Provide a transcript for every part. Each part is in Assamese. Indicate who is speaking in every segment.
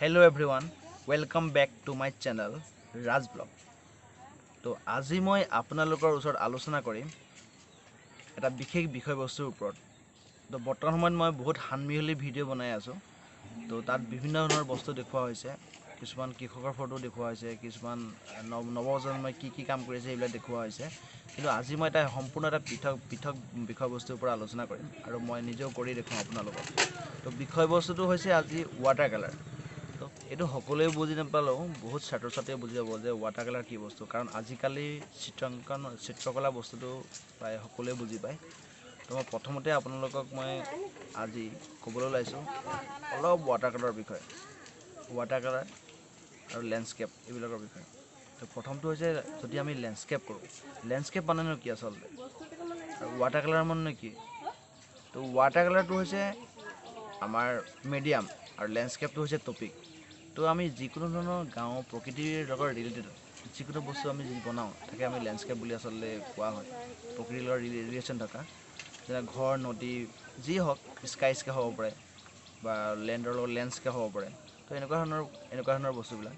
Speaker 1: Hello everyone, welcome back to my channel Raj Vlog. তো আজি মই আপোনালোকৰ ওচৰত আলোচনা কৰিম এটা বিশেষ বিষয়বস্তুৰ ওপৰত। তো বৰ্তমান সময়ত মই বহুত হানমিহলি ভিডিঅ' বনাই আছোঁ। তো তাত বিভিন্ন ধৰণৰ বস্তু দেখুওৱা হৈছে, কিছুমান কৃষকৰ ফটো দেখুওৱা হৈছে, কিছুমান নৱপ্ৰজন্মই কি কাম কৰিছে এইবিলাক দেখুওৱা হৈছে। কিন্তু আজি মই এটা সম্পূৰ্ণ এটা পৃথক বিষয়বস্তুৰ ওপৰত আলোচনা কৰিম আৰু মই নিজেও কৰি দেখুৱাম আপোনালোকক। তো বিষয়বস্তুটো হৈছে আজি ৱাটাৰ কালাৰ। তো এইটো সকলোৱে বুজি নাপালেও বহুত ছাত্ৰ ছাত্ৰীয়ে বুজি পাব যে ৱাটাৰ কালাৰ কি বস্তু, কাৰণ আজিকালি চিত্ৰকলা বস্তুটো প্ৰায় সকলোৱে বুজি পায়। তো মই প্ৰথমতে আপোনালোকক মই আজি ক'বলৈ ওলাইছোঁ অলপ ৱাটাৰ কালাৰৰ বিষয়ে, ৱাটাৰ কালাৰ আৰু লেণ্ডস্কেপ এইবিলাকৰ বিষয়ে। তো প্ৰথমটো হৈছে, যদি আমি লেণ্ডস্কেপ কৰোঁ, লেণ্ডস্কেপ মানেনো কি আচলতে, আৰু ৱাটাৰ কালাৰ মানে কি? তো ৱাটাৰ কালাৰটো হৈছে আমাৰ মিডিয়াম আৰু লেণ্ডস্কেপটো হৈছে টপিক। তো আমি যিকোনো ধৰণৰ গাঁও প্ৰকৃতিৰ লগত ৰিলেটেড যিকোনো বস্তু আমি যি বনাওঁ তাকে আমি লেণ্ডস্কেপ বুলি আচলতে কোৱা হয়। প্ৰকৃতিৰ লগত ৰিলেশ্যন থকা যেনে ঘৰ, নদী যি হওক, স্কাই হ'ব পাৰে বা লেণ্ডৰ লগত লেণ্ডস্কেপ হ'ব পাৰে। তো এনেকুৱা ধৰণৰ বস্তুবিলাক।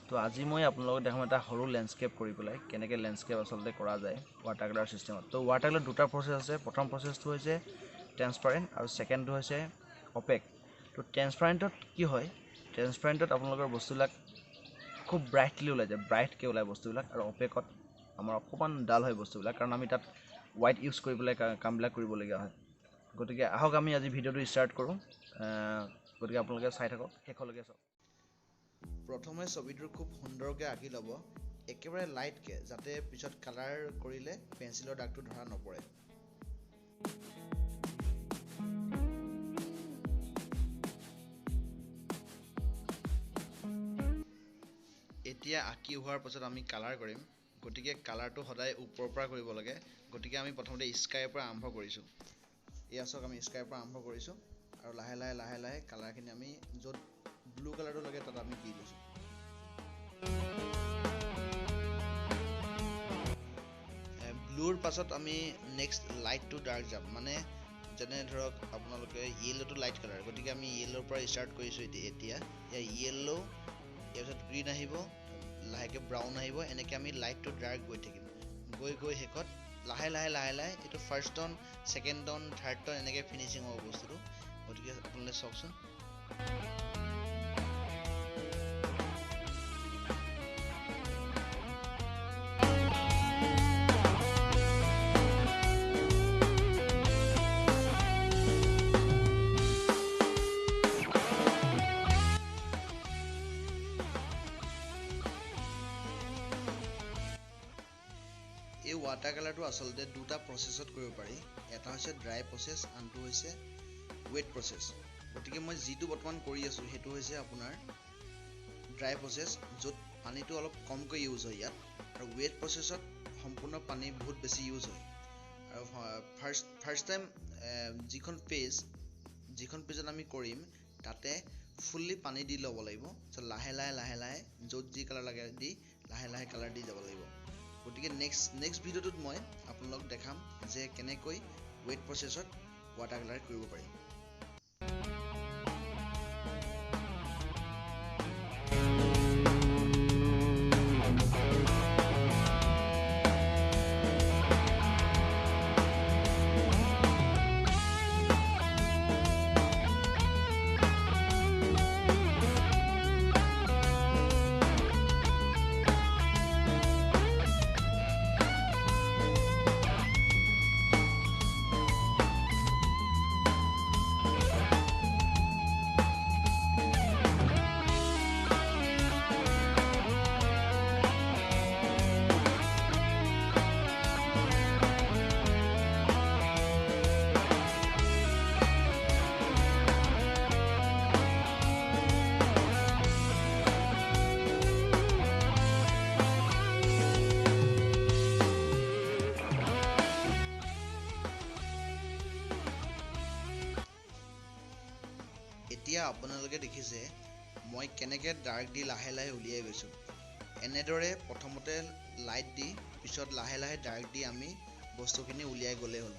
Speaker 1: তো আজি মই আপোনালোকক দেখাম এটা সৰু লেণ্ডস্কেপ কৰি পেলাই কেনেকৈ লেণ্ডস্কেপ আচলতে কৰা যায় ৱাটাৰ কালাৰ ছিষ্টেমত। তো ৱাটাৰ কালাৰ দুটা প্ৰচেছ আছে। প্ৰথম প্ৰচেছটো হৈছে ট্ৰেন্সপাৰেণ্ট আৰু ছেকেণ্ডটো হৈছে অপেক। তো ট্ৰেন্সপাৰেণ্টত কি হয়, ট্ৰেন্সপাৰেণ্টত আপোনালোকৰ বস্তুবিলাক খুব ব্ৰাইটলি ওলাই যায়, ব্ৰাইটকৈ ওলায় বস্তুবিলাক, আৰু অপেকত আমাৰ অকণমান ডাল হয় বস্তুবিলাক, কাৰণ আমি তাত হোৱাইট ইউজ কৰি পেলাই কামবিলাক কৰিবলগীয়া হয়। গতিকে আহক আমি আজি ভিডিঅ'টো ষ্টাৰ্ট কৰোঁ। গতিকে আপোনালোকে চাই থাকক, শেষলৈকে চাওক। প্ৰথমে ছবিটো খুব সুন্দৰকৈ আঁকি ল'ব, একেবাৰে লাইটকৈ, যাতে পিছত কালাৰ কৰিলে পেঞ্চিলৰ দাগটো ধৰা নপৰে। এতিয়া আঁকি হোৱাৰ পাছত আমি কালাৰ কৰিম। গতিকে কালাৰটো সদায় ওপৰৰ পৰা কৰিব লাগে। গতিকে আমি প্ৰথমতে স্কাইৰ পৰা আৰম্ভ কৰিছোঁ। এয়া চাওক, আমি স্কাইৰ পৰা আৰম্ভ কৰিছোঁ আৰু লাহে লাহে কালাৰখিনি আমি য'ত ব্লু কালাৰটো লাগে তাত আমি দি লৈছোঁ। ব্লুৰ পাছত আমি নেক্সট লাইট টু ডাৰ্ক যাম, মানে যেনে ধৰক আপোনালোকে য়েল্ল'টো লাইট কালাৰ, গতিকে আমি য়েল্ল'ৰ পৰা ষ্টাৰ্ট কৰিছোঁ। এতিয়া য়েল্ল', ইয়াৰ পিছত গ্ৰীণ আহিব, লাহেকৈ ব্ৰাউন আহিব, এনেকৈ আমি লাইট টু ডাৰ্ক গৈ থাকিম। গৈ শেষত লাহে লাহে এইটো first turn, second turn, third turn, এনেকৈ ফিনিচিং হ'ব বস্তুটো। গতিকে আপোনালোকে চাওকচোন। এই ৱাটাৰ কালাৰটো আচলতে দুটা প্ৰচেছত কৰিব পাৰি। এটা হৈছে ড্ৰাই প্ৰচেছ, আনটো হৈছে ৱেট প্ৰচেছ। গতিকে মই যিটো বৰ্তমান কৰি আছোঁ সেইটো হৈছে আপোনাৰ ড্ৰাই প্ৰচেছ, য'ত পানীটো অলপ কমকৈ ইউজ হয় ইয়াত, আৰু ৱেট প্ৰচেছত সম্পূৰ্ণ পানী বহুত বেছি ইউজ হয়। আৰু ফাৰ্ষ্ট টাইম যিখন পেজত আমি কৰিম তাতে ফুল্লি পানী দি ল'ব লাগিব। লাহে লাহে য'ত যি কালাৰ লাগে দি লাহে কালাৰ দি যাব লাগিব। গতিকে নেক্সট ভিডিঅ'টোত মই আপোনালোকক দেখাম যে কেনেকৈ ৱেট প্ৰচেছত ৱাটাৰ কালাৰ কৰিব পাৰি। এতিয়া আপোনালোকে দেখিছে মই কেনেকৈ ডাৰ্ক দি লাহে উলিয়াই গৈছোঁ। এনেদৰে প্ৰথমতে লাইট দি পিছত লাহে ডাৰ্ক দি আমি বস্তুখিনি উলিয়াই গ'লেই হ'ল।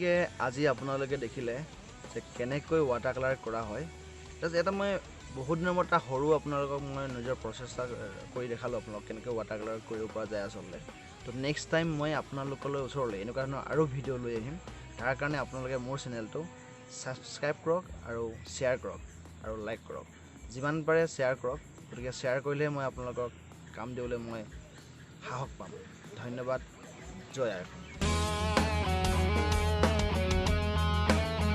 Speaker 1: গতিকে আজি আপোনালোকে দেখিলে যে কেনেকৈ ৱাটাৰ কালাৰ কৰা হয় জাষ্ট এটা মই বহুত দিনৰ মূৰত এটা সৰু আপোনালোকক মই নিজৰ প্ৰচেষ্টা কৰি দেখালোঁ আপোনালোক কেনেকৈ ৱাটাৰ কালাৰ কৰিব পৰা যায় আচলতে তো নেক্সট টাইম মই আপোনালোকলৈ ওচৰলৈ এনেকুৱা ধৰণৰ আৰু ভিডিঅ' লৈ আহিম তাৰ কাৰণে আপোনালোকে মোৰ চেনেলটো ছাবস্ক্ৰাইব কৰক আৰু শ্বেয়াৰ কৰক আৰু লাইক কৰক যিমান পাৰে শ্বেয়াৰ কৰক গতিকে শ্বেয়াৰ কৰিলে মই আপোনালোকক কাম দিবলৈ মই সাহস পাম ধন্যবাদ জয় আই অসম